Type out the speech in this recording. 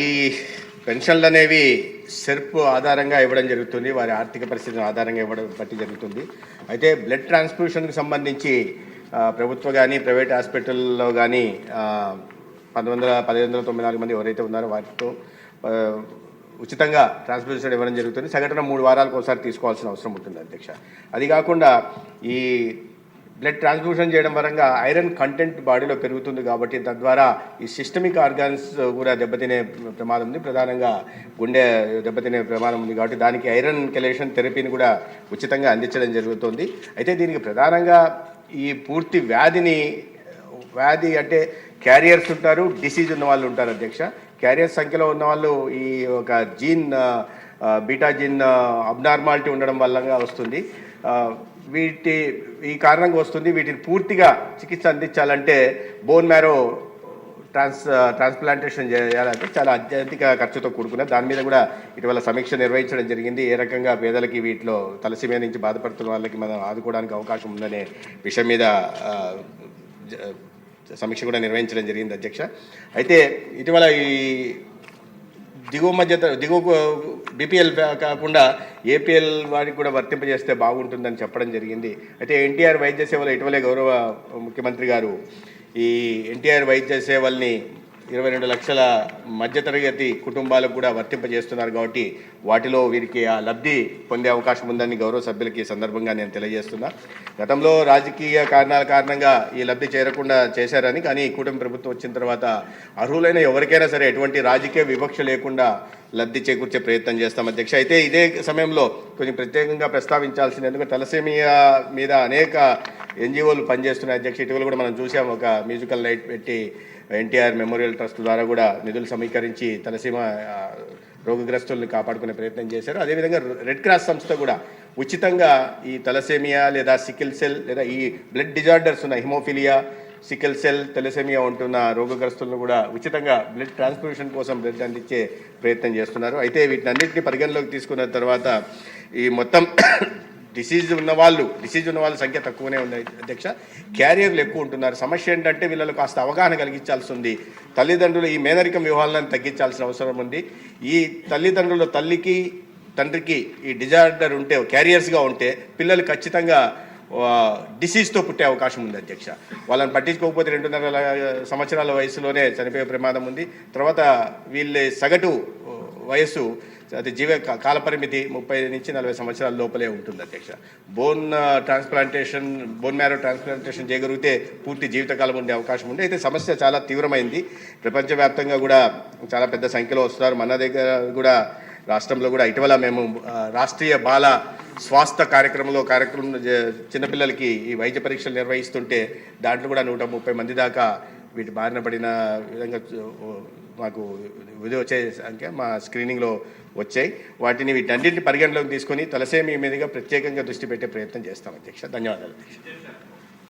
ఈ పెన్షన్లు అనేవి సెర్ప్ ఆధారంగా ఇవ్వడం జరుగుతుంది, వారి ఆర్థిక పరిస్థితిని ఆధారంగా ఇవ్వడం బట్టి జరుగుతుంది. అయితే బ్లడ్ ట్రాన్స్ఫ్యూషన్కి సంబంధించి ప్రభుత్వ కానీ ప్రైవేట్ హాస్పిటల్లో కానీ 1594 మంది ఎవరైతే ఉన్నారో వాటితో ఉచితంగా ట్రాన్స్ఫ్యూషన్ ఇవ్వడం జరుగుతుంది. సగటున 3 వారాలకు ఒకసారి తీసుకోవాల్సిన అవసరం ఉంటుంది అధ్యక్ష. అది కాకుండా ఈ బ్లడ్ ట్రాన్స్ఫ్యూషన్ చేయడం వరంగా ఐరన్ కంటెంట్ బాడీలో పెరుగుతుంది కాబట్టి తద్వారా ఈ సిస్టమిక్ ఆర్గాన్స్ కూడా దెబ్బతినే ప్రమాదం ఉంది. ప్రధానంగా గుండె దెబ్బతినే ప్రమాదం ఉంది కాబట్టి దానికి ఐరన్ కెలేషన్ థెరపీని కూడా ఉచితంగా అందించడం జరుగుతుంది. అయితే దీనికి ప్రధానంగా ఈ పూర్తి వ్యాధి అంటే క్యారియర్స్ ఉంటారు, డిసీజ్ ఉన్న వాళ్ళు ఉంటారు అధ్యక్ష. క్యారియర్స్ సంఖ్యలో ఉన్న వాళ్ళు ఈ ఒక జీన్ బీటా జీన్ అబ్నార్మాలిటీ ఉండడం వల్ల వస్తుంది. ఈ కారణంగా వస్తుంది. వీటిని పూర్తిగా చికిత్స అందించాలంటే బోన్ మ్యారో ట్రాన్స్ప్లాంటేషన్ చేయాలంటే చాలా అత్యధిక ఖర్చుతో కూడుకున్న దాని మీద కూడా ఇటీవల సమీక్ష నిర్వహించడం జరిగింది. ఏ రకంగా పేదలకి వీటిలో తలసీమియా నుంచి బాధపడుతున్న వాళ్ళకి మనం ఆదుకోవడానికి అవకాశం ఉందనే విషయం మీద సమీక్ష కూడా నిర్వహించడం జరిగింది అధ్యక్ష. అయితే ఇటీవల ఈ దిగువ బీపీఎల్ కాకుండా ఏపీఎల్ వారికి కూడా వర్తింపజేస్తే బాగుంటుందని చెప్పడం జరిగింది. అయితే ఎన్టీఆర్ వైద్య సేవలు ఇటీవలే గౌరవ ముఖ్యమంత్రి గారు ఈ ఎన్టీఆర్ వైద్య సేవల్ని 22 లక్షల మధ్యతరగతి కుటుంబాలకు కూడా వర్తింపజేస్తున్నారు కాబట్టి వాటిలో వీరికి ఆ లబ్ధి పొందే అవకాశం ఉందని గౌరవ సభ్యులకి సందర్భంగా నేను తెలియజేస్తున్నా. గతంలో రాజకీయ కారణంగా ఈ లబ్ధి చేరకుండా చేశారని, కానీ కూటమి ప్రభుత్వం వచ్చిన తర్వాత అర్హులైన ఎవరికైనా సరే ఎటువంటి రాజకీయ వివక్ష లేకుండా లబ్ధి చేకూర్చే ప్రయత్నం చేస్తాం అధ్యక్ష. అయితే ఇదే సమయంలో కొంచెం ప్రత్యేకంగా ప్రస్తావించాల్సింది, ఎందుకంటే తలసేమియా మీద అనేక ఎన్జిఓలు పనిచేస్తున్నాయి అధ్యక్ష. ఇటీవల కూడా మనం చూసాం, ఒక మ్యూజికల్ నైట్ పెట్టి ఎన్టీఆర్ మెమోరియల్ ట్రస్ట్ ద్వారా కూడా నిధులు సమీకరించి తలసీమ రోగగ్రస్తుల్ని కాపాడుకునే ప్రయత్నం చేశారు. అదేవిధంగా రెడ్ క్రాస్ సంస్థ కూడా ఉచితంగా ఈ తలసేమియా లేదా సికిల్ సెల్ లేదా ఈ బ్లడ్ డిజార్డర్స్ ఉన్న హిమోఫిలియా, సికిల్ సెల్, తలసేమియా ఉంటున్న రోగగ్రస్తులను కూడా ఉచితంగా బ్లడ్ ట్రాన్స్ఫ్యూషన్ కోసం బ్లడ్ అందించే ప్రయత్నం చేస్తున్నారు. అయితే వీటినన్నింటినీ పరిగణలోకి తీసుకున్న తర్వాత ఈ మొత్తం డిసీజ్ ఉన్న వాళ్ళు సంఖ్య తక్కువనే ఉంది అధ్యక్ష. క్యారియర్లు ఎక్కువ ఉంటున్నారు. సమస్య ఏంటంటే వీళ్ళకు కాస్త అవగాహన కలిగించాల్సి ఉంది. తల్లిదండ్రులు ఈ మేనరికం వివాహాలను తగ్గించాల్సిన అవసరం ఉంది. ఈ తల్లిదండ్రులు తల్లికి తండ్రికి ఈ డిజార్డర్ ఉంటే, క్యారియర్స్గా ఉంటే పిల్లలు ఖచ్చితంగా డిసీజ్తో పుట్టే అవకాశం ఉంది అధ్యక్ష. వాళ్ళని పట్టించుకోకపోతే 2.5 సంవత్సరాల వయసులోనే చనిపోయే ప్రమాదం ఉంది. తర్వాత వీళ్ళ సగటు వయస్సు అది కాలపరిమితి 30 నుంచి 40 సంవత్సరాల లోపలే ఉంటుంది అధ్యక్ష. బోన్ మ్యారో ట్రాన్స్ప్లాంటేషన్ చేయగలిగితే పూర్తి జీవితకాలం ఉండే అవకాశం ఉంది. అయితే సమస్య చాలా తీవ్రమైంది. ప్రపంచవ్యాప్తంగా కూడా చాలా పెద్ద సంఖ్యలో వస్తున్నారు. మన దగ్గర కూడా రాష్ట్రంలో కూడా ఇటీవల మేము రాష్ట్రీయ బాల స్వాస్థ్య కార్యక్రమం చిన్నపిల్లలకి ఈ వైద్య పరీక్షలు నిర్వహిస్తుంటే దాంట్లో కూడా 130 మంది దాకా వీటి బారిన పడిన విధంగా మాకు ఇది వచ్చే సంఖ్య మా స్క్రీనింగ్లో వచ్చాయి. వీటన్నింటిని పరిగణలోకి తీసుకొని తలసేమియా మీదుగా ప్రత్యేకంగా దృష్టి పెట్టే ప్రయత్నం చేస్తాం అధ్యక్ష. ధన్యవాదాలు అధ్యక్ష.